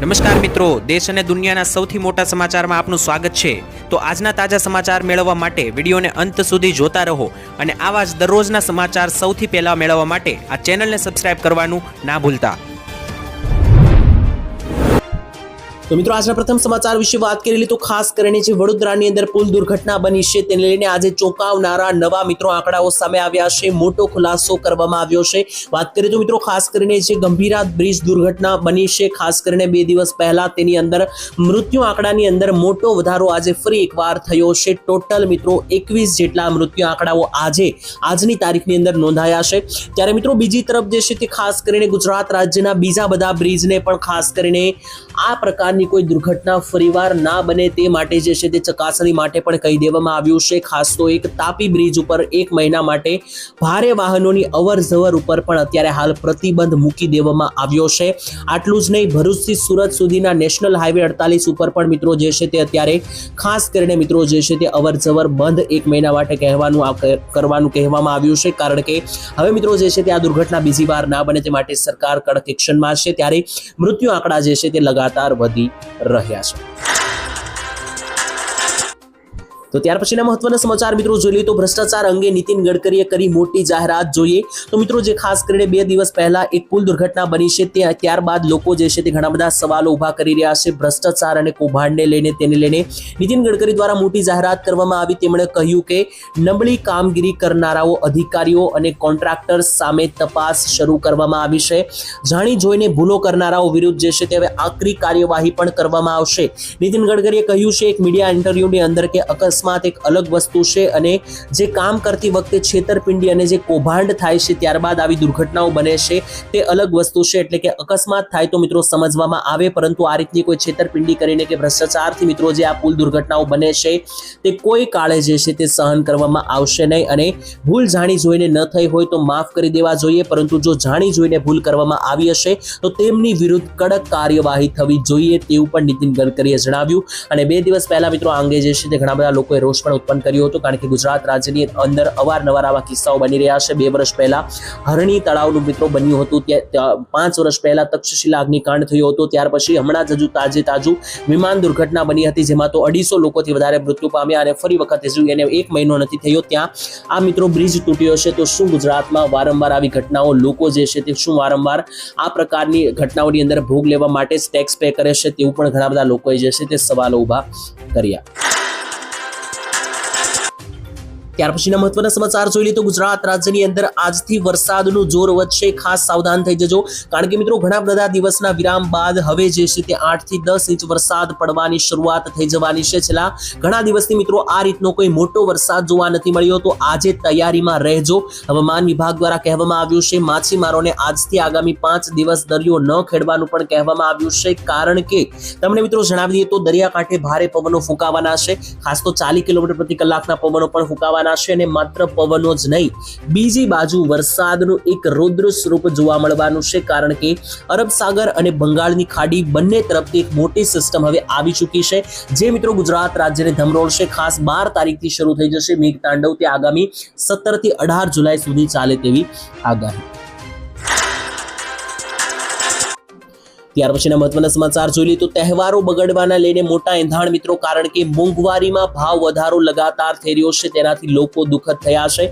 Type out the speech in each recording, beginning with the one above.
નમસ્કાર મિત્રો, દેશ અને દુનિયાના સૌથી મોટા સમાચારમાં આપનું સ્વાગત છે। તો આજના તાજા સમાચાર મેળવવા માટે વિડીયોને અંત સુધી જોતા રહો અને આવા જ દરરોજના સમાચાર સૌથી પહેલા મેળવવા માટે આ ચેનલને સબસ્ક્રાઇબ કરવાનું ના ભૂલતા। તો મિત્રો આજના પ્રથમ સમાચાર વિશે વાત કરી તો ખાસ કરીને જે વડોદરાની અંદર પુલ દુર્ઘટના બની છે તેને લઈને આજે ચોંકાવનારા નવા મિત્રો આંકડાઓ સામે આવ્યા છે। મોટો ખુલાસો કરવામાં આવ્યો છે। વાત કરીએ તો મિત્રો ખાસ કરીને જે ગંભીરા બ્રિજ દુર્ઘટના બની છે, ખાસ કરીને 2 દિવસ પહેલા તેની અંદર મૃત્યુ આંકડાની અંદર મોટો વધારો આજે ફરી એકવાર થયો છે। ટોટલ મિત્રો 21 જેટલા મૃત્યુ આંકડાઓ આજની તારીખની અંદર નોંધાયા છે। ત્યારે મિત્રો બીજી તરફ જે છે તે ખાસ કરીને ગુજરાત રાજ્યના બીજા બધા બ્રિજને પણ ખાસ કરીને આ પ્રકારની કોઈ દુર્ઘટના ફરીવાર ના બને તે માટે જે છે તે ચકાસણી માટે પણ કહી દેવામાં આવ્યું છે। ખાસ તો એક તાપી બ્રિજ ઉપર 1 મહિના માટે ભારે વાહનોની અવરજવર ઉપર પણ અત્યારે હાલ પ્રતિબંધ મૂકી દેવામાં આવ્યો છે। આટલું જ નહીં, ભરૂચથી સુરત સુધીના નેશનલ હાઈવે 48 ઉપર પણ મિત્રો જે છે તે અત્યારે ખાસ કરીને મિત્રો જે છે તે અવરજવર બંધ 1 મહિના માટે કરવાનું કહેવામાં આવ્યું છે, કારણ કે હવે મિત્રો જે છે તે આ દુર્ઘટના બીજી વાર ના બને તે માટે સરકાર કડક એક્શનમાં છે। ત્યારે મૃત્યુ આંકડા જે છે તે લગાતાર વધી રહ્યા છે। તો ત્યાર પછીના મહત્વના સમાચાર મિત્રો જોઈ લઈએ તો ભ્રષ્ટાચાર અંગે નીતિન ગડકરીએ કરી મોટી જાહેરાત। જોઈએ તો મિત્રો જે ખાસ કરીને 2 દિવસ પહેલા એક પુલ દુર્ઘટના બની છે ત્યારબાદ લોકો જે છે તે ઘણા બધા સવાલો ઊભા કરી રહ્યા છે ભ્રષ્ટાચાર અને કૌભાંડને લઈને। તેને લઈને નીતિન ગડકરી દ્વારા મોટી જાહેરાત કરવામાં આવી। તેમણે કહ્યું કે નબળી કામગીરી કરનારાઓ, અધિકારીઓ અને કોન્ટ્રાક્ટર્સ સામે તપાસ શરૂ કરવામાં આવી છે। જાણી જોઈને ભૂલો કરનારાઓ વિરુદ્ધ જે છે તે હવે આકરી કાર્યવાહી પણ કરવામાં આવશે। નીતિન ગડકરીએ કહ્યું છે એક મીડિયા ઇન્ટરવ્યુની અંદર કે અકસ્માત એક અલગ વસ્તુ છે અને જે કામ કરતી વખતે છેતરપિંડી અને જે કૌભાંડ થાય છે ત્યારબાદ આવી દુર્ઘટનાઓ બને છે તે અલગ વસ્તુ છે। એટલે કે અકસ્માત થાય તો મિત્રો સમજવામાં આવે, પરંતુ આ રીતની કોઈ છેતરપિંડી કરીને કે ભ્રષ્ટાચારથી મિત્રો જે આ પુલ દુર્ઘટનાઓ બને છે તે કોઈ કાળે જે છે તે સહન કરવામાં આવશે નહીં અને ભૂલ જાણી જોઈને ન થઈ હોય તો માફ કરી દેવા જોઈએ, પરંતુ જો જાણી જોઈને ભૂલ કરવામાં આવી હશે તો તેમની વિરુદ્ધ કડક કાર્યવાહી થવી જોઈએ તેવું પણ નીતિન ગડકરીએ જણાવ્યું। અને 2 દિવસ પહેલા મિત્રો આ અંગે જે છે તે ઘણા બધા લોકોએ રોષ પણ ઉત્પન્ન કર્યો હતો, કારણ કે ગુજરાત રાજ્યની અંદર અવારનવાર આવા કિસ્સાઓ બની રહ્યા છે। 2 વર્ષ પહેલા હરણી તળાવનું મિત્રો બન્યું હતું, 5 વર્ષ પહેલા તક્ષશિલા અગ્નિકાંડ થયો હતો, ત્યાર પછી હમણાં જ તાજું વિમાન દુર્ઘટના બની હતી જેમાં તો 250 લોકોથી વધારે મૃત્યુ પામ્યા અને ફરી વખત એને 1 મહિનો નથી થયો ત્યાં આ મિત્રો બ્રિજ તૂટ્યો છે। તો શું ગુજરાતમાં વારંવાર આવી ઘટનાઓ લોકો જે છે તે શું વારંવાર આ પ્રકારની ઘટનાઓની અંદર ભોગ લેવા માટે જ ટેક્સ પે કરે છે તેવું પણ ઘણા બધા લોકોએ જે છે તે સવાલો ઊભા કર્યા। ત્યાર પછીના મહત્વના સમાચાર જોઈ લઈએ તો ગુજરાત રાજ્યની અંદર આજથી વરસાદનું જોર વધશે। ખાસ સાવધાન થઈ જજો, કારણ કે મિત્રો ઘણા બધા દિવસના વિરામ બાદ હવે જે છે તે 8 થી 10 ઇંચ વરસાદ પડવાની શરૂઆત થઈ જવાની છે। છેલ્લા ઘણા દિવસથી મિત્રો આ રીતનો કોઈ મોટો વરસાદ જોવા નથી મળ્યો, તો આજે તૈયારીમાં રહેજો। હવામાન વિભાગ દ્વારા કહેવામાં આવ્યું છે માછીમારોને આજથી આગામી 5 દિવસ દરિયો ન ખેડવાનું પણ કહેવામાં આવ્યું છે, કારણ કે તમને મિત્રો જણાવી દઈએ તો દરિયાકાંઠે ભારે પવનો ફૂંકાવાના છે। ખાસ તો 40 કિલોમીટર પ્રતિ કલાકના પવનો પણ ફૂંકાવાના છે અને માત્ર પવનો જ નહીં, બીજી બાજુ વરસાદનું એક રૌદ્ર સ્વરૂપ જોવા મળવાનું છે, કારણ કે અરબ સાગર અને બંગાળની ખાડી બંને તરફથી એક મોટી સિસ્ટમ હવે આવી ચૂકી છે જે મિત્રો ગુજરાત રાજ્યને ધમરોળશે। ખાસ 12 તારીખથી શરૂ થઈ જશે મેઘતાંડવ, તે આગામી 17 થી 18 જુલાઈ સુધી ચાલે તેવી આગાહી। ત્યાર પછીના મહત્વના સમાચાર જોઈ લઈએ તો તહેવારો બગડવાના લઈને મોટા એંધાણ મિત્રો, કારણ કે મોંઘવારીમાં ભાવ વધારો લગાતાર થઈ રહ્યો છે, તેનાથી લોકો દુઃખદ થયા છે।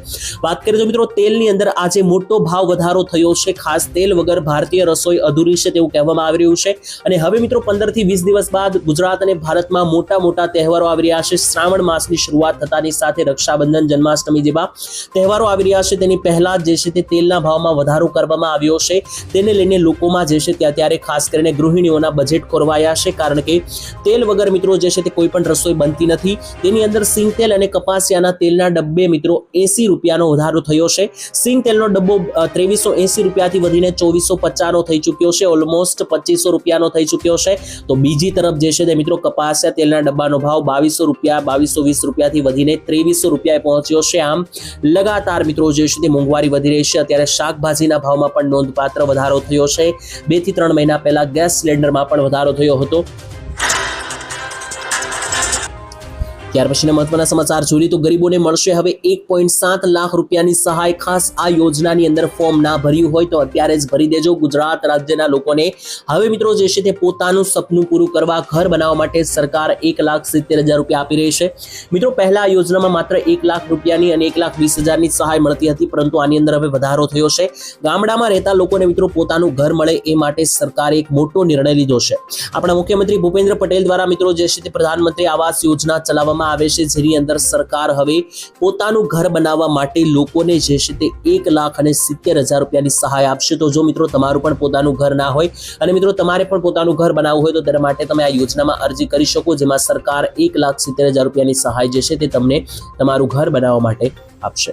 વાત કરીએ તો મિત્રો તેલની અંદર આજે મોટો ભાવ વધારો થયો છે। ખાસ તેલ વગર ભારતીય રસોઈ અધૂરી છે તેવું કહેવામાં આવી રહ્યું છે। અને હવે મિત્રો 15 થી 20 દિવસ બાદ ગુજરાત અને ભારતમાં મોટા તહેવારો આવી રહ્યા છે। શ્રાવણ માસની શરૂઆત થતાની સાથે રક્ષાબંધન, જન્માષ્ટમી જેવા તહેવારો આવી રહ્યા છે, તેની પહેલા જે છે તે તેલના ભાવમાં વધારો કરવામાં આવ્યો છે। તેને લઈને લોકોમાં જે છે તે અત્યારે ખાસ કરીને ગૃહિણીઓના બજેટ ખોરવાયા છે, કારણ કે તેલ વગર મિત્રો જે છે તે કોઈ પણ રસોઈ બનતી નથી। તેની અંદર સિંગ તેલ અને કપાસિયાના તેલના ડબ્બે મિત્રો 80 રૂપિયાનો વધારો થયો છે। સિંગ તેલનો ડબ્બો 2380 રૂપિયાથી વધીને 2450નો થઈ ચૂક્યો છે, ઓલમોસ્ટ 2500 રૂપિયાનો થઈ ચૂક્યો છે। તો બીજી તરફ જે છે તે મિત્રો કપાસિયા તેલના ડબ્બાનો ભાવ 2200 રૂપિયા 2220 રૂપિયાથી વધીને 2300 રૂપિયાએ પહોંચ્યો છે। આમ લગાતાર મિત્રો જે છે તે મોંઘવારી વધી રહી છે। અત્યારે શાકભાજીના ભાવમાં પણ નોંધપાત્ર વધારો થયો છે। 2 થી 3 મહિના પહેલા ગેસ સિલિન્ડરમાં પણ વધારો થયો હતો। ત્યાર પછીના મહત્વના સમાચાર જોઈએ તો ગરીબોને મળશે હવે 1.7 લાખ રૂપિયાની સહાય. ખાસ આ યોજનાની અંદર ફોર્મ ના ભર્યું હોય તો અત્યારે જ ભરી દેજો. ગુજરાત રાજ્યના લોકોને હવે મિત્રો જે છે તે પોતાનું સપનું પૂરું કરવા ઘર બનાવવા માટે સરકાર 1,70,000 રૂપિયા આપી રહી છે. મિત્રો પહેલા આ યોજનામાં માત્ર 1 લાખ રૂપિયાની અને 1,20,000ની સહાય મળતી હતી, પરંતુ આની અંદર હવે વધારો થયો છે. ગામડામાં રહેતા લોકોને મિત્રો પોતાનું ઘર મળે એ માટે સરકારે એક મોટો નિર્ણય લીધો છે. આપણા મુખ્યમંત્રી ભૂપેન્દ્ર પટેલ દ્વારા મિત્રો જે છે તે પ્રધાનમંત્રી આવાસ યોજના ચલાવવામાં આવે છે, જેની અંદર સરકાર હવે પોતાનું ઘર બનાવવા માટે લોકોને જે છે તે 1,70,000 રૂપિયાની સહાય આપશે. તો જો મિત્રો તમારું પણ પોતાનું ઘર ના હોય અને મિત્રો તમારે પણ પોતાનું ઘર બનાવવું હોય તો તેના માટે તમે આ યોજનામાં અરજી કરી શકો, જેમાં સરકાર 1,70,000 રૂપિયાની સહાય જે છે તે તમને તમારું ઘર બનાવવા માટે આપશે.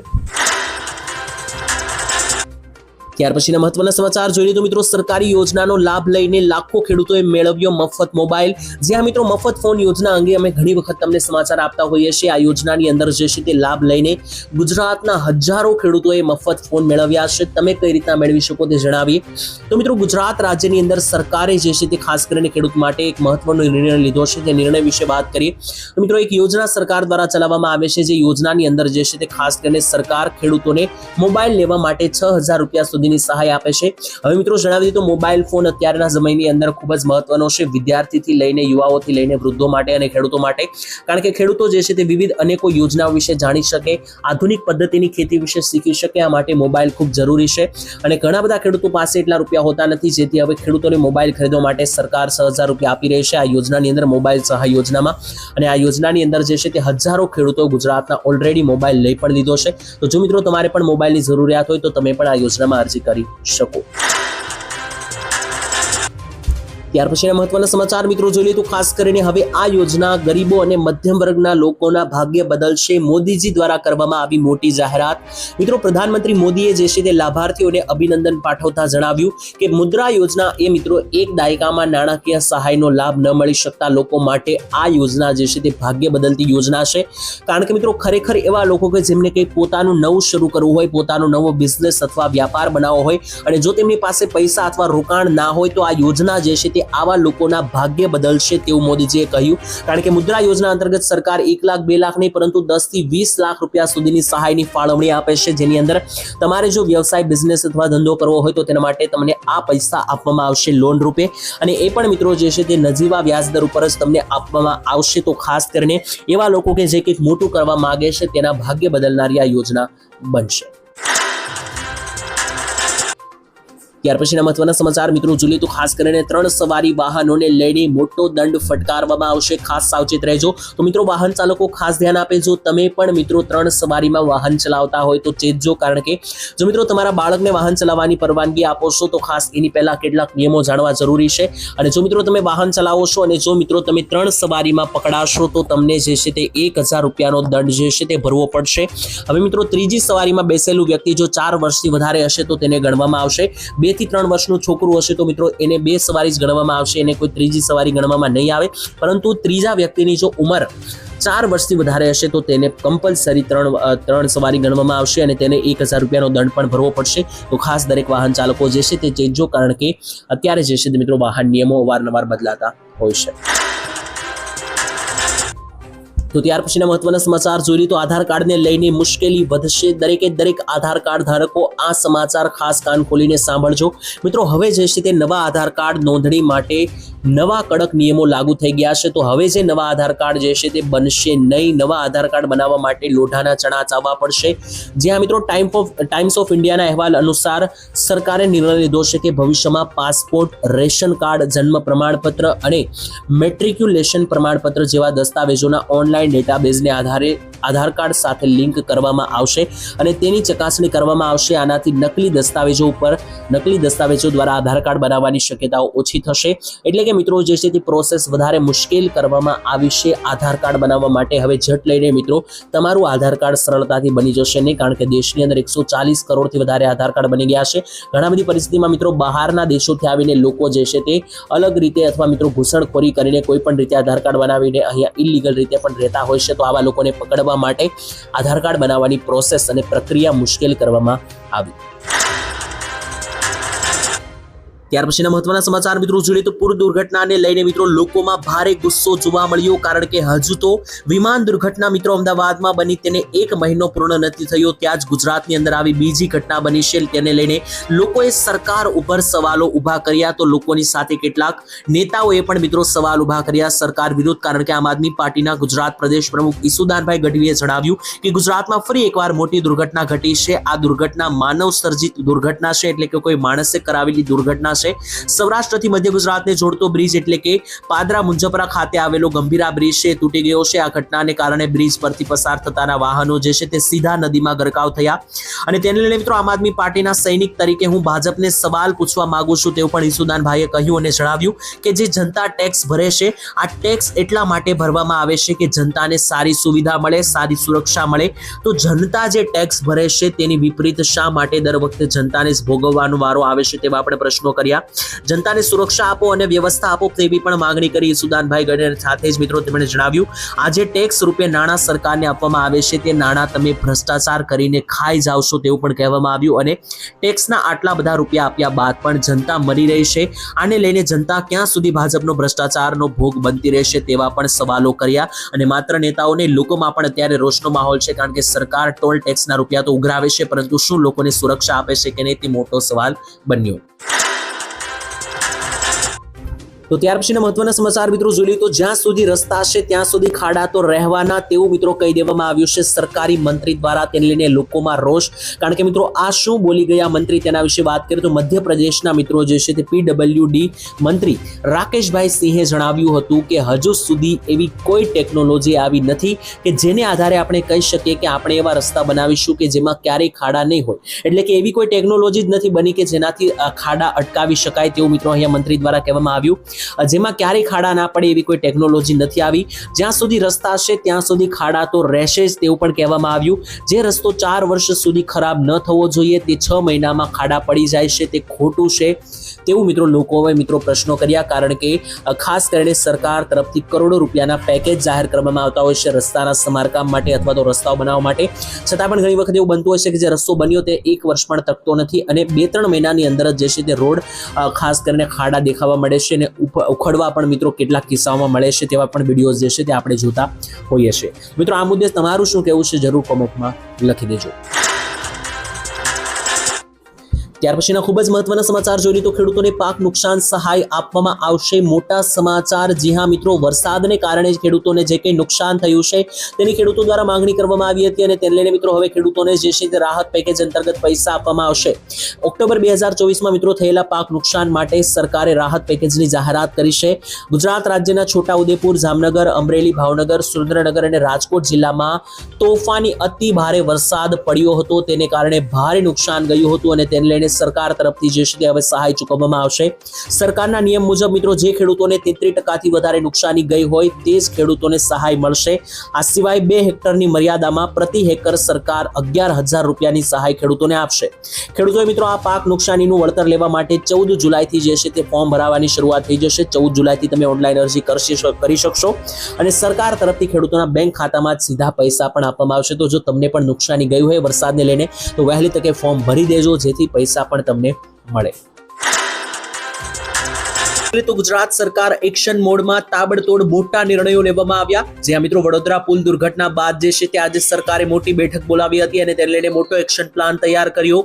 ત્યાર પછીના મહત્વના સમાચાર જોઈએ તો મિત્રો સરકારી યોજનાનો લાભ લઈને લાખો ખેડૂતોએ મેળવ્યો મફત મોબાઈલ. જ્યાં મિત્રો મફત ફોન યોજના અંગે અમે ઘણી વખત તમને સમાચાર આપતા હોઈએ છીએ. આ યોજનાની અંદર જે છે તે લાભ લઈને ગુજરાતના હજારો ખેડૂતોએ મફત ફોન મેળવ્યા છે. તમે કઈ રીતના મેળવી શકો તે જણાવીએ તો મિત્રો ગુજરાત રાજ્યની અંદર સરકારે જે છે તે ખાસ કરીને ખેડૂત માટે એક મહત્વનો નિર્ણય લીધો છે. તે નિર્ણય વિશે વાત કરીએ તો મિત્રો એક યોજના સરકાર દ્વારા ચલાવવામાં આવે છે, જે યોજનાની અંદર જે છે તે ખાસ કરીને સરકાર ખેડૂતોને મોબાઈલ લેવા માટે 6,000 રૂપિયા સુધી સહાય આપે છે. હવે મિત્રો જણાવી દઈએ તો મોબાઈલ ફોન અત્યારના સમયની અંદર ખૂબ જ મહત્વનો છે, વિદ્યાર્થીથી લઈને યુવાઓથી લઈને વૃદ્ધો માટે અને ખેડૂતો માટે. કારણ કે ખેડૂતો જે છે તે વિવિધ અનેકો યોજનાઓ વિશે જાણી શકે, આધુનિક પદ્ધતિની ખેતી વિશે શીખી શકે. આ માટે મોબાઈલ ખૂબ જરૂરી છે અને ઘણા બધા ખેડૂતો પાસે એટલા રૂપિયા હોતા નથી, જેથી હવે ખેડૂતોને મોબાઈલ ખરીદવા માટે સરકાર 6,000 રૂપિયા આપી રહી છે આ યોજનાની અંદર, મોબાઈલ સહાય યોજનામાં. અને આ યોજનાની અંદર જે છે તે હજારો ખેડૂતો ગુજરાતના ઓલરેડી મોબાઈલ લઈ પણ લીધો છે. તો જો મિત્રો તમારે પણ મોબાઈલની જરૂરિયાત હોય તો તમે પણ આ યોજનામાં અરજી કરી શકો. ત્યાર પછીના મહત્વના સમાચાર મિત્રો જોઈએ તો ખાસ કરીને હવે આ યોજના ગરીબો અને મધ્યમ વર્ગના લોકોના ભાગ્ય બદલશે. મોદીજી દ્વારા કરવામાં આવી મોટી જાહેરાત. મિત્રો પ્રધાનમંત્રી મોદીએ જે છે તે લાભાર્થીઓને અભિનંદન પાઠવતા જણાવ્યું કે મુદ્રા યોજના એ મિત્રો એક દાયકામાં નાણાકીય સહાયનો લાભ ન મળી શકતા લોકો માટે આ યોજના જે છે તે ભાગ્ય બદલતી યોજના છે. કારણ કે મિત્રો ખરેખર એવા લોકો કે જેમને કંઈ પોતાનું નવું શરૂ કરવું હોય, પોતાનો નવો બિઝનેસ અથવા વ્યાપાર બનાવવો હોય અને જો તેમની પાસે પૈસા અથવા રોકાણ ના હોય તો આ યોજના જે છે તે આવા લોકોના ભાગ્ય બદલશે તેવું મોદીજીએ કહ્યું. કારણ કે મુદ્રા યોજના અંતર્ગત સરકાર 1 લાખ 2 લાખ નહીં પરંતુ 10 થી 20 લાખ રૂપિયા સુધીની સહાયની ફાળવણી આપે છે, જેની અંદર તમારે જો વ્યવસાય બિઝનેસ અથવા ધંધો કરવો હોય તો તેના માટે તમને આ પૈસા આપવામાં આવશે લોન રૂપે. અને એ પણ મિત્રો જે છે તે નજીવા વ્યાજદર ઉપર જ તમને આપવામાં આવશે. તો ખાસ કરીને એવા લોકો કે જે કંઈક મોટું કરવા માંગે છે તેના ભાગ્ય બદલનારી આ યોજના બનશે. ત્યાર પછીના મહત્વના સમાચાર મિત્રો જોઈએ તો ખાસ કરીને 3 સવારી વાહનોને લઈને મોટો દંડ ફટકારવામાં આવશે. ખાસ સાવચેત રહેજો. તો મિત્રો વાહન ચાલકો ખાસ ધ્યાન આપે, જો તમે પણ મિત્રો 3 સવારીમાં વાહન ચલાવતા હોય તો ચેતજો. કારણ કે જો મિત્રો તમારા બાળકને વાહન ચલાવવાની પરવાનગી આપો છો તો ખાસ એની પહેલા કેટલાક નિયમો જાણવા જરૂરી છે. અને જો મિત્રો તમે વાહન ચલાવો છો અને જો મિત્રો તમે 3 સવારીમાં પકડાશો તો તમને જે છે તે 1,000 રૂપિયાનો દંડ જે છે તે ભરવો પડશે. હવે મિત્રો ત્રીજી સવારીમાં બેસેલું વ્યક્તિ જો 4 વર્ષથી વધારે હશે તો તેને ગણવામાં આવશે. 2 થી 3 વર્ષનું છોકરું હશે તો મિત્રો એને 2 સવારી જ ગણવામાં આવશે, એને કોઈ ત્રીજી સવારી ગણવામાં નહીં આવે. પરંતુ ત્રીજા વ્યક્તિની જો ઉંમર 4 વર્ષથી વધારે હશે તો તેને કમ્પલસરી 3 સવારી ગણવામાં આવશે અને તેને 1,000 રૂપિયાનો દંડ પણ ભરવો પડશે. તો ખાસ દરેક વાહન ચાલકો જે છે તે ચેતજો, કારણ કે અત્યારે જે છે તે મિત્રો વાહન નિયમો અવારનવાર બદલાતા હોય છે. તો ત્યાર પછીના મહત્વના સમાચાર જોઈએ તો આધાર કાર્ડને લઈને મુશ્કેલી વધશે. દરેક આધાર કાર્ડ ધારકો આ સમાચાર ખાસ કાન ખોલીને સાંભળજો. મિત્રો હવે જે છે તે નવા આધાર કાર્ડ નોંધણી માટે નવા કડક નિયમો લાગુ થઈ ગયા છે. તો હવે જે નવા આધાર કાર્ડ જે છે તે બનશે નહીં. નવા આધાર કાર્ડ બનાવવા માટે લોઢાના ચણા ચાવવા પડશે. જ્યાં મિત્રો ટાઈમ્સ ઓફ ઇન્ડિયાના અહેવાલ અનુસાર સરકારે નિર્ણય લીધો છે કે ભવિષ્યમાં પાસપોર્ટ, રેશન કાર્ડ, જન્મ પ્રમાણપત્ર અને મેટ્રિક્યુલેશન પ્રમાણપત્ર જેવા દસ્તાવેજોના ઓનલાઈન ડેટાબેઝને આધારે આધાર કાર્ડ સાથે લિંક કરવામાં આવશે અને તેની ચકાસણી કરવામાં આવશે. આનાથી નકલી દસ્તાવેજો દ્વારા આધાર કાર્ડ બનાવવાની શક્યતાઓ ઓછી થશે. એટલે કે મિત્રો જે છે તે પ્રોસેસ વધારે મુશ્કેલ કરવામાં આવી છે. આધાર કાર્ડ બનાવવા માટે હવે ઝટ લઈને મિત્રો તમારું આધાર કાર્ડ સરળતાથી બની જશે નહીં, કારણ કે દેશની અંદર 140 કરોડથી વધારે આધાર કાર્ડ બની ગયા છે. ઘણા બધી પરિસ્થિતિમાં મિત્રો બહારના દેશોથી આવીને લોકો જે છે તે અલગ રીતે અથવા મિત્રો ઘૂસણખોરી કરીને કોઈ પણ રીતે આધાર કાર્ડ બનાવીને અહીંયા ઇલીગલ રીતે પણ રહેતા હોય છે. તો આવા લોકોને પકડવા માટે આધાર કાર્ડ બનાવવાની પ્રોસેસ અને પ્રક્રિયા મુશ્કેલ કરવામાં આવી. ત્યાર પછીના મહત્વના સમાચાર મિત્રો જોઈએ તો પૂર દુર્ઘટનાને લઈને મિત્રો લોકોમાં ભારે ગુસ્સો જોવા મળ્યો, કારણ કે હજુ તો વિમાન દુર્ઘટના મિત્રો અમદાવાદમાં બની તેને 1 મહિનો પૂર્ણ નથી થયો, ત્યાં જ ગુજરાતની અંદર આવી બીજી ઘટના બની છે. તેને લઈને લોકોએ સરકાર ઉપર સવાલો ઉભા કર્યા, તો લોકોની સાથે કેટલાક નેતાઓએ પણ મિત્રો સવાલ ઉભા કર્યા સરકાર વિરુદ્ધ, કારણ કે આમ આદમી પાર્ટીના ગુજરાત પ્રદેશ પ્રમુખ ઈસુદાનભાઈ ગઢવીએ જણાવ્યું કે ગુજરાતમાં ફરી એકવાર મોટી દુર્ઘટના ઘટી છે. આ દુર્ઘટના માનવ સર્જિત દુર્ઘટના છે, એટલે કે કોઈ માણસે કરાવેલી દુર્ઘટના છે. સૌરાષ્ટ્રથી મધ્ય ગુજરાતને જોડતો બ્રિજ એટલે કે પાદરા મુંજપરા ખાતે આવેલો ગંભીરા બ્રિજ છે તૂટી ગયો છે. આ ઘટનાને કારણે બ્રિજ પરથી પસાર થતાના વાહનો જે છે તે સીધા નદીમાં ગરકાવ થયા, અને તેને લઈને મિત્રો આમ આદમી પાર્ટીના સૈનિક તરીકે હું ભાજપને સવાલ પૂછવા માંગુ છું, તેવું પણ ઈસુદાનભાઈએ કહ્યું અને જણાવ્યું કે જે જનતા ટેક્સ ભરે છે, આ ટેક્સ એટલા માટે ભરવામાં આવે છે કે જનતાને સારી સુવિધા મળે, સારી સુરક્ષા મળે. તો જનતા જે ટેક્સ ભરે છે તેની વિપરીત શા માટે દર વખતે જનતાને જ ભોગવવાનો વારો આવે છે, તેવા આપણે પ્રશ્નો કર્યા. જનતાને સુરક્ષા આપો અને વ્યવસ્થા આપો તેવી પણ માંગણી કરી ઈસુદાનભાઈ ગઢવી. સાથે જ મિત્રો તેમણે જણાવ્યું આજે ટેક્સ રૂપે નાણાં સરકારને આપવામાં આવે છે, તે નાણાં તમે ભ્રષ્ટાચાર કરીને ખાઈ જાવ છો, તેવું પણ કહેવામાં આવ્યું. અને ટેક્સના આટલા બધા રૂપિયા આપ્યા બાદ પણ જનતા મરી રહી છે. આને લઈને જનતા ક્યાં સુધી ભાજપનો ભ્રષ્ટાચારનો ભોગ બનતી રહેશે, તેવા પણ સવાલો કર્યા. અને માત્ર નેતાઓને લોકોમાં પણ અત્યારે રોષનો માહોલ છે, કારણ કે સરકાર ટોલ ટેક્સના રૂપિયા તો ઉઘરાવે છે, પરંતુ શું લોકોને સુરક્ષા આપે છે કે નહીં, તે મોટો સવાલ બન્યો. તો ત્યાર પછીના મહત્વના સમાચાર મિત્રો જોઈએ તો જ્યાં સુધી રસ્તા છે ત્યાં સુધી ખાડા તો રહેવાના, તેવું મિત્રો કહી દેવામાં આવ્યું છે સરકારી મંત્રી દ્વારા. તેને લઈને લોકોમાં રોષ, કારણ કે મિત્રો આ શું બોલી ગયા મંત્રી, તેના વિશે વાત કરીએ તો મધ્યપ્રદેશના મિત્રો જે છે તે PWD મંત્રી રાકેશભાઈ સિંહે જણાવ્યું હતું કે હજુ સુધી એવી કોઈ ટેકનોલોજી આવી નથી કે જેને આધારે આપણે કહી શકીએ કે આપણે એવા રસ્તા બનાવીશું કે જેમાં ક્યારેય ખાડા નહીં હોય. એટલે કે એવી કોઈ ટેકનોલોજી જ નથી બની કે જેનાથી ખાડા અટકાવી શકાય, તેવું મિત્રો અહીંયા મંત્રી દ્વારા કહેવામાં આવ્યું. જેમાં ક્યારેય ખાડા ના પડે એવી કોઈ ટેકનોલોજી નથી આવી. જ્યાં સુધી રસ્તા છે ત્યાં સુધી ખાડા તો રહેશે જ, તેવું પણ કહેવામાં આવ્યું. જે રસ્તો 4 વર્ષ સુધી ખરાબ ન થવો જોઈએ તે 6 મહિનામાં ખાડા પડી જાય છે, તે ખોટું છે, તેવું મિત્રો લોકોએ મિત્રો પ્રશ્નો કર્યા. કારણ કે ખાસ કરીને સરકાર તરફથી કરોડો રૂપિયાના પેકેજ જાહેર કરવામાં આવતા હોય છે રસ્તાના સમારકામ માટે અથવા તો રસ્તાઓ બનાવવા માટે, છતાં પણ ઘણી વખત એવું બનતું હોય છે કે જે રસ્તો બન્યો તે 1 વર્ષ પણ ટકતો નથી, અને 2-3 મહિનાની અંદર જ જે છે તે રોડ ખાસ કરીને ખાડા દેખાવા મળે છે અને ઉખડવા પણ મિત્રો કેટલાક કિસ્સાઓમાં મળે છે, તેવા પણ વિડીયોઝ જે છે તે આપણે જોતા હોઈએ છીએ. મિત્રો આ મુદ્દે તમારું શું કહેવું છે જરૂર કોમેન્ટમાં લખી દેજો. ત્યાર પછીના ખૂબ જ મહત્વના સમાચાર જોઈએ તો ખેડૂતોને પાક નુકસાન સહાય આપવામાં આવશે. મોટા સમાચાર. જી હા મિત્રો, વરસાદને કારણે જ ખેડૂતોને જે કંઈ નુકસાન થયું છે તેની ખેડૂતો દ્વારા માંગણી કરવામાં આવી હતી, અને તેને લઈને મિત્રો હવે ખેડૂતોને જે છે તે રાહત પેકેજ અંતર્ગત પૈસા આપવામાં આવશે. ઓક્ટોબર 2024માં મિત્રો થયેલા પાક નુકસાન માટે સરકારે રાહત પેકેજની જાહેરાત કરી છે. ગુજરાત રાજ્યના છોટાઉદેપુર, જામનગર, અમરેલી, ભાવનગર, સુરેન્દ્રનગર અને રાજકોટ જિલ્લામાં તોફાની અતિ ભારે વરસાદ પડ્યો હતો, તેને કારણે ભારે નુકસાન ગયું હતું, અને તેને લઈને સરકાર તરફથી જે છે તે હવે સહાય ચૂકવવામાં આવશે. સરકારના નિયમ મુજબ મિત્રો જે ખેડૂતોને 33% વધારે નુકસાની ગઈ હોય તે જ ખેડૂતોને સહાય મળશે. આ સિવાય 2 હેક્ટરની મર્યાદામાં પ્રતિ હેક્ટર સરકાર 11,000 રૂપિયાની સહાય ખેડૂતોને આપશે. ખેડૂતોએ મિત્રો આ પાક નુકસાનીનું વળતર લેવા માટે 14 જુલાઈથી જે છે તે ફોર્મ ભરાવાની શરૂઆત થઈ જશે. 14 જુલાઈથી તમે ઓનલાઈન અરજી કરી શકશો, અને સરકાર તરફથી ખેડૂતોના બેંક ખાતામાં જ સીધા પૈસા પણ આપવામાં આવશે. તો જો તમને પણ નુકસાની ગઈ હોય વરસાદને લઈને તો વહેલી તકે ફોર્મ ભરી દેજો, જેથી પૈસા પણ તમને મળે. તો ગુજરાત સરકાર એક્શન મોડમાં તાબડતોડ મોટા નિર્ણયો લેવામાં આવ્યા. જ્યાં મિત્રો વડોદરા પુલ દુર્ઘટના બાદ જે છે તે આજે સરકારે મોટી બેઠક બોલાવી હતી અને તેને લઈને મોટો એક્શન પ્લાન તૈયાર કર્યો.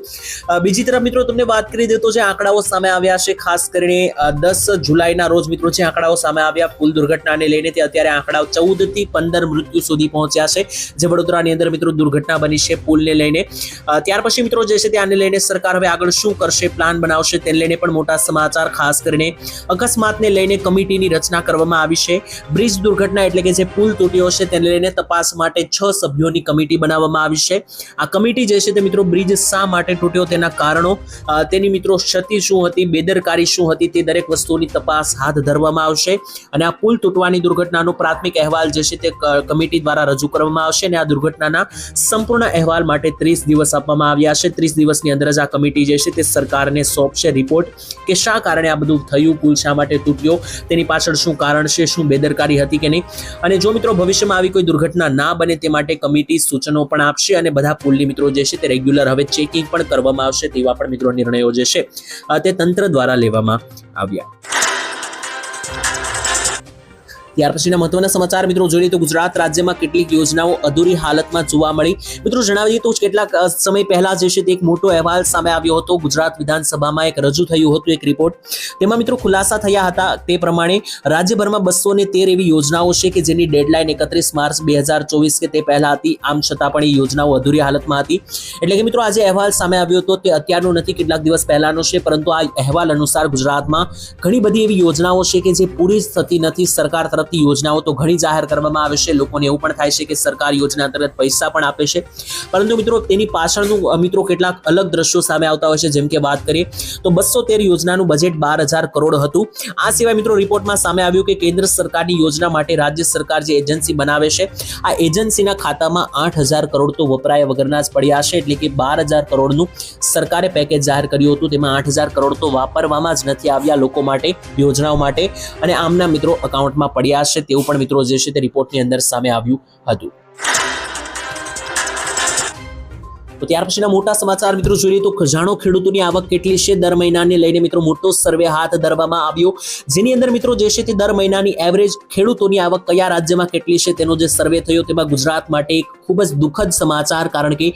બીજી તરફ મિત્રો તમને વાત કરી દે તો જે આંકડાઓ સામે આવ્યા છે, ખાસ કરીને 10 જુલાઈના રોજ મિત્રો જે આંકડાઓ સામે આવ્યા પુલ દુર્ઘટનાને લઈને, તે અત્યારે આંકડાઓ 14 થી 15 મૃત્યુ સુધી પહોંચ્યા છે, જે વડોદરાની અંદર મિત્રો દુર્ઘટના બની છે પુલને લઈને. ત્યાર પછી મિત્રો જે છે તે આને લઈને સરકાર હવે આગળ શું કરશે, પ્લાન બનાવશે, તેને લઈને પણ મોટા સમાચાર. ખાસ કરીને અકસ્માતને લઈને કમિટીની રચના કરવામાં આવી છે. બ્રિજ દુર્ઘટના એટલે કે જે પુલ તૂટ્યો છે તેને લઈને તપાસ માટે 6 સભ્યોની કમિટી બનાવવામાં આવી છે. આ કમિટી જે છે તે મિત્રો બ્રિજ શા માટે તૂટ્યો તેના કારણો, તેની મિત્રો ક્ષતિ શું હતી, બેદરકારી શું હતી, તે દરેક વસ્તુની તપાસ હાથ ધરવામાં આવશે. અને આ પુલ તૂટવાની દુર્ઘટનાનો પ્રાથમિક અહેવાલ જે છે તે કમિટી દ્વારા રજૂ કરવામાં આવશે, અને આ દુર્ઘટનાના સંપૂર્ણ અહેવાલ માટે 30 દિવસ આપવામાં આવ્યા છે. 30 દિવસની અંદર જ આ કમિટી જે છે તે સરકારને સોંપશે રિપોર્ટ કે શા કારણે આ બધું થયું, પુલ શા શા માટે તૂટ્યો, તેની પાછળ શું કારણ છે, શું બેદરકારી હતી કે નહીં, અને જો મિત્રો ભવિષ્યમાં આવી કોઈ દુર્ઘટના ના બને તે માટે કમિટી સૂચનો પણ આપશે અને બધા પુલની મિત્રો જે છે તે રેગ્યુલર હવે ચેકિંગ પણ કરવામાં આવશે તેવા પણ મિત્રો નિર્ણયો જે છે તે તંત્ર દ્વારા લેવામાં આવ્યા. ત્યાર પછીના મહત્વના સમાચાર મિત્રો જોઈએ તો ગુજરાત રાજ્યમાં કેટલીક યોજનાઓ અધૂરી હાલતમાં જોવા મળી. મિત્રો જણાવી દઈએ તો કેટલાક સમય પહેલા જે છે તે એક મોટો અહેવાલ સામે આવ્યો હતો. ગુજરાત વિધાનસભામાં એક રજૂ થયું હતું એક રિપોર્ટ. તેમાં મિત્રો ખુલાસા થયા હતા તે પ્રમાણે રાજ્યભરમાં 213 એવી યોજનાઓ છે કે જેની ડેડલાઇન 31 માર્ચ 2024 કે તે પહેલા હતી. આમ છતાં પણ એ યોજનાઓ અધૂરી હાલતમાં હતી. એટલે કે મિત્રો આજે અહેવાલ સામે આવ્યો હતો તે અત્યારનો નથી, કેટલાક દિવસ પહેલાનો છે, પરંતુ આ અહેવાલ અનુસાર ગુજરાતમાં ઘણી બધી એવી યોજનાઓ છે કે જે પૂરી થતી નથી. સરકાર તરફથી યોજનાઓ તો ઘણી જાહેર કરવામાં આવે છે, લોકોને એવું પણ થાય છે કે સરકાર યોજના અંતર્ગત પૈસા પણ આપે છે, પરંતુ મિત્રો તેની પાછળનું મિત્રો કેટલાક અલગ દ્રશ્યો સામે આવતા હોય છે. જેમ કે વાત કરીએ તો 213 યોજનાનું બજેટ 12,000 કરોડ હતું. આ સિવાય મિત્રો રિપોર્ટમાં સામે આવ્યું કે કેન્દ્ર સરકારની યોજના માટે રાજ્ય સરકાર જે એજન્સી બનાવે છે આ એજન્સીના ખાતામાં 8,000 કરોડ તો વપરાયા વગરના જ પડ્યા છે. એટલે કે 12,000 કરોડનું સરકારે પેકેજ જાહેર કર્યું હતું, તેમાં 8,000 કરોડ તો વાપરવામાં જ નથી આવ્યા લોકો માટે, યોજનાઓ માટે, અને આમના મિત્રો અકાઉન્ટમાં પડ્યા છે તેવું પણ મિત્રો જે છે તે રિપોર્ટની અંદર સામે આવ્યું હતું. તો ત્યાર પછીના મોટા સમાચાર મિત્રો જોઈએ તો ખજાનો ખેડૂતોની આવક કેટલી છે દર મહિનાને લઈને મિત્રો મોટો સર્વે હાથ ધરવામાં આવ્યો, જેની અંદર મિત્રો જે છે તે દર મહિનાની એવરેજ ખેડૂતોની આવક કયા રાજ્યમાં કેટલી છે તેનો જે સર્વે થયો તેમાં ગુજરાત માટે એક ખૂબ જ દુઃખદ સમાચાર, કારણ કે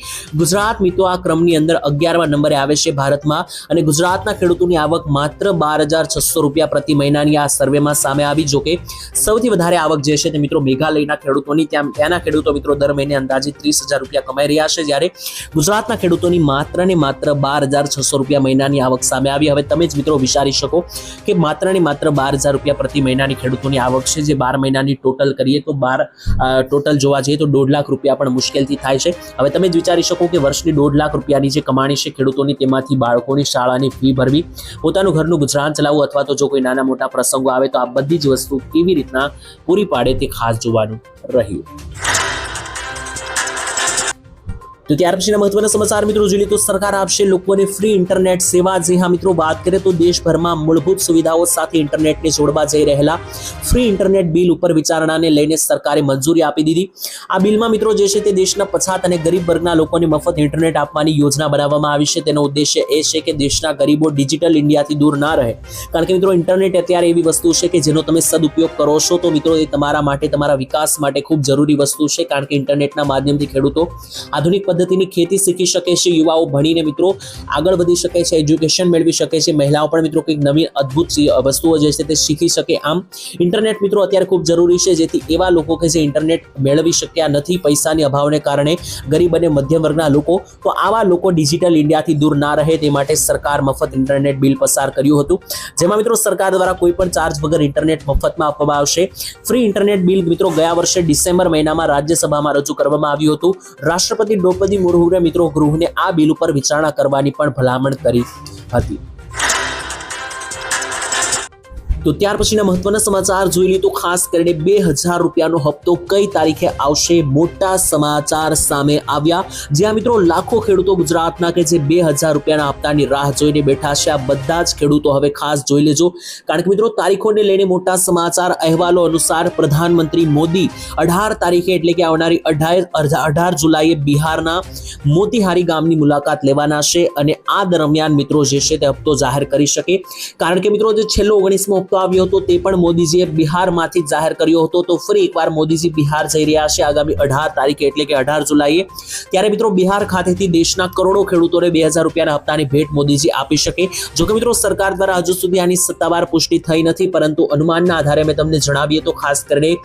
ગુજરાત મિત્રો આ ક્રમની અંદર 11મા નંબરે આવે છે ભારતમાં, અને ગુજરાતના ખેડૂતોની આવક માત્ર 12,600 રૂપિયા પ્રતિ મહિનાની આ સર્વેમાં સામે આવી. જોકે સૌથી વધારે આવક જે છે તે મિત્રો મેઘાલયના ખેડૂતોની, ત્યાંના ખેડૂતો મિત્રો દર મહિને અંદાજિત 30,000 રૂપિયા કમાઈ રહ્યા છે, જ્યારે ગુજરાતના ખેડૂતોની માત્ર ને માત્ર 12,600 રૂપિયા મહિનાની આવક સામે આવી. હવે તમે જ મિત્રો વિચારી શકો કે માત્ર ને માત્ર 12,000 રૂપિયા પ્રતિ મહિનાની ખેડૂતોની આવક છે, જે 12 મહિનાની ટોટલ કરીએ તો ટોટલ જોવા જઈએ તો 1.5 લાખ રૂપિયા પણ મુશ્કેલથી થાય છે. હવે તમે જ વિચારી શકો કે વર્ષની 1.5 લાખ રૂપિયાની જે કમાણી છે ખેડૂતોની, તેમાંથી બાળકોની શાળાની ફી ભરવી, પોતાનું ઘરનું ગુજરાન ચલાવવું, અથવા તો જો કોઈ નાના મોટા પ્રસંગો આવે તો આ બધી જ વસ્તુ કેવી રીતના પૂરી પાડે તે ખાસ જોવાનું રહ્યું. તો ત્યાર પછીના મહત્વના સમાચાર મિત્રો જોઈએ તો સરકાર આપશે લોકોને ફ્રી ઇન્ટરનેટ સેવા. જે હા મિત્રો વાત કરીએ તો દેશભરમાં મૂળભૂત સુવિધાઓ સાથે ઇન્ટરનેટને જોડવા જઈ રહેલા ફ્રી ઇન્ટરનેટ બિલ ઉપર વિચારણાને લઈને સરકારે મંજૂરી આપી દીધી. આ બિલમાં મિત્રો જે છે તે દેશના પછાત અને ગરીબ વર્ગના લોકોને મફત ઇન્ટરનેટ આપવાની યોજના બનાવવામાં આવી છે. તેનો ઉદ્દેશ્ય એ છે કે દેશના ગરીબો ડિજિટલ ઇન્ડિયાથી દૂર ના રહે, કારણ કે મિત્રો ઇન્ટરનેટ અત્યારે એવી વસ્તુ છે કે જેનો તમે સદુપયોગ કરો છો તો મિત્રો એ તમારા માટે, તમારા વિકાસ માટે ખૂબ જરૂરી વસ્તુ છે, કારણ કે ઇન્ટરનેટના માધ્યમથી ખેડૂતો આધુનિક પદ્ધતિની ખેતી શીખી શકે છે, યુવાઓ ભણીને મિત્રો આગળ વધી શકે છે, એજ્યુકેશન મેળવી શકે છે, મહિલાઓ પણ મિત્રો કંઈક નવી અદ્ભુત વસ્તુઓ જે છે તે શીખી શકે. આમ ઇન્ટરનેટ મિત્રો અત્યારે ખૂબ જરૂરી છે, જેથી એવા લોકો કે જે ઇન્ટરનેટ મેળવી શક્યા નથી પૈસાની અભાવને કારણે, ગરીબ અને મધ્યમ વર્ગના લોકો, તો આવા લોકો ડિજિટલ ઇન્ડિયાથી દૂર ના રહે તે માટે સરકાર મફત ઇન્ટરનેટ બિલ પસાર કર્યું હતું, જેમાં મિત્રો સરકાર દ્વારા કોઈ પણ ચાર્જ વગર ઇન્ટરનેટ મફતમાં આપવામાં આવશે. ફ્રી ઇન્ટરનેટ બિલ મિત્રો ગયા વર્ષે ડિસેમ્બર મહિનામાં રાજ્યસભામાં રજૂ કરવામાં આવ્યું હતું. રાષ્ટ્રપતિ દ્રૌપદી મુર્મુએ મિત્રો ગૃહને આ બિલ ઉપર વિચારણા કરવાની પણ ભલામણ કરી હતી. તો ત્યાર પછીના મહત્વના સમાચાર જોઈ લઈએ તો ખાસ કરીને 2,000 રૂપિયાનો હપ્તો કઈ તારીખે આવશે, મોટા સમાચાર સામે આવ્યા. જ્યાં મિત્રો લાખો ખેડૂતો ગુજરાતના કે જે 2,000 રૂપિયાના હપ્તાની રાહ જોઈને બેઠા છે. આ બધા જ ખેડૂતો હવે ખાસ જોઈ લેજો, કારણ કે મિત્રો તારીખોને લઈને મોટા સમાચાર. અહેવાલો અનુસાર પ્રધાનમંત્રી મોદી 18 તારીખે એટલે કે આવનારી 18 જુલાઈએ બિહારના મોતીહારી ગામની મુલાકાત લેવાના છે, અને આ દરમિયાન મિત્રો જે છે તે હપ્તો જાહેર કરી શકે, કારણ કે મિત્રો જે છેલ્લો 19મો હપ્તો આવ્યો હતો તે પણ મોદીજીએ બિહારમાંથી જાહેર કર્યો હતો. તો ફરી એકવાર મોદીજી બિહાર જઈ રહ્યા છે આગામી 18 તારીખે એટલે કે 18 જુલાઈએ. ત્યારે મિત્રો બિહાર ખાતેથી દેશના કરોડો ખેડૂતોને 2,000 રૂપિયાના હપ્તાની ભેટ મોદીજી આપી શકે. જોકે મિત્રો સરકાર દ્વારા હજુ સુધી આની સત્તાવાર પુષ્ટિ થઈ નથી, પરંતુ અનુમાનના આધારે મેં તમને જણાવીએ તો ખાસ કરીને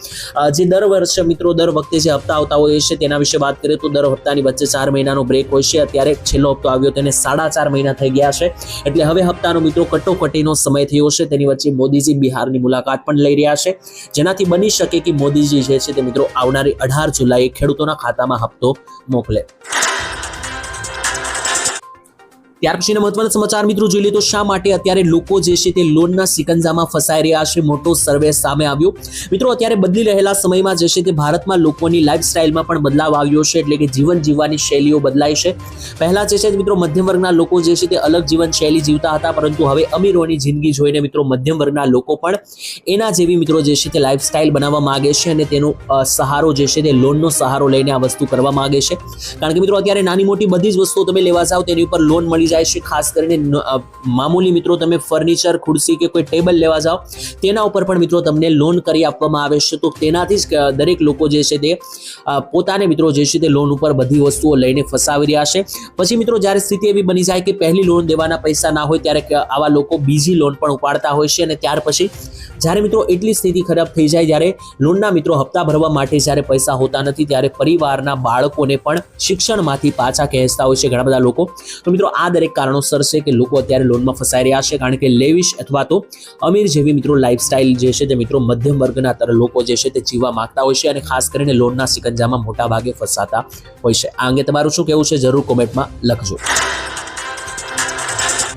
જે દર વર્ષે મિત્રો દર વખતે જે હપ્તા આવતા હોય છે તેના વિશે વાત કરીએ તો દર હપ્તાની વચ્ચે 4 મહિનાનો બ્રેક હોય છે. અત્યારે છેલ્લો હપ્તો આવ્યો તેને 4.5 મહિના થઈ ગયા છે, એટલે હવે હપ્તાનો મિત્રો કટોકટીનો સમય થયો છે. તેની વચ્ચે મોદીજી બિહારની મુલાકાત પણ લઈ રહ્યા છે, જેનાથી બની શકે કે મોદીજી જે છે તે મિત્રો આવનારી 18 જુલાઈએ ખેડૂતોના ખાતામાં હપ્તો મોકલે. ત્યાર પછીના મહત્વના સમાચાર મિત્રો જોઈ લઈએ તો શા માટે અત્યારે લોકો જે છે તે લોનના સિકંજામાં ફસાઈ રહ્યા છે, મોટો સર્વે સામે આવ્યો. મિત્રો અત્યારે બદલી રહેલા સમયમાં જે છે તે ભારતમાં લોકોની લાઈફસ્ટાઈલમાં પણ બદલાવ આવ્યો છે, એટલે કે જીવન જીવવાની શૈલીઓ બદલાઈ છે. પહેલા જે છે મિત્રો મધ્યમ વર્ગના લોકો જે છે તે અલગ જીવન શૈલી જીવતા હતા, પરંતુ હવે અમીરોની જિંદગી જોઈને મિત્રો મધ્યમ વર્ગના લોકો પણ એના જેવી મિત્રો જે છે તે લાઈફસ્ટાઈલ બનાવવા માંગે છે અને તેનો સહારો જે છે તે લોનનો સહારો લઈને આ વસ્તુ કરવા માંગે છે. કારણ કે મિત્રો અત્યારે નાની મોટી બધી જ વસ્તુઓ તમે લેવા જાઓ તેની ઉપર લોન મળી જાય છે. ખાસ કરીને મામૂલી મિત્રો તમે ફર્નિચર, ખુરશી કે કોઈ ટેબલ લેવા જાઓ તેના ઉપર પણ મિત્રો તમને લોન કરી આપવામાં આવે છે. તો તેનાથી જ દરેક લોકો જે છે તે પોતાને મિત્રો જે છે તે લોન ઉપર બધી વસ્તુઓ લઈને ફસાવી રહ્યા છે. પછી મિત્રો જ્યારે સ્થિતિ એવી બની જાય કે પહેલી લોન દેવાના પૈસા ના હોય ત્યારે આવા લોકો બીજી લોન પણ ઉપાડતા હોય છે, અને ત્યાર પછી જ્યારે મિત્રો એટલી સ્થિતિ ખરાબ થઈ જાય, જ્યારે લોનના મિત્રો હપ્તા ભરવા માટે જ્યારે પૈસા હોતા નથી, ત્યારે પરિવારના બાળકોને પણ શિક્ષણમાંથી પાછા ખેંચતા હોય છે ઘણા બધા લોકો. તો મિત્રો આ દરેક કારણોસર છે કે લોકો અત્યારે લોનમાં ફસાઈ રહ્યા છે, કારણ કે લેવિશ અથવા તો અમીર જેવી મિત્રો લાઈફસ્ટાઈલ જે છે તે મિત્રો મધ્યમ વર્ગના લોકો જે છે તે જીવવા માંગતા હોય છે, અને ખાસ કરીને લોનના સિકંજામાં મોટા ભાગે ફસાતા હોય છે. આ અંગે તમારું શું કહેવું છે જરૂર કોમેન્ટમાં લખજો.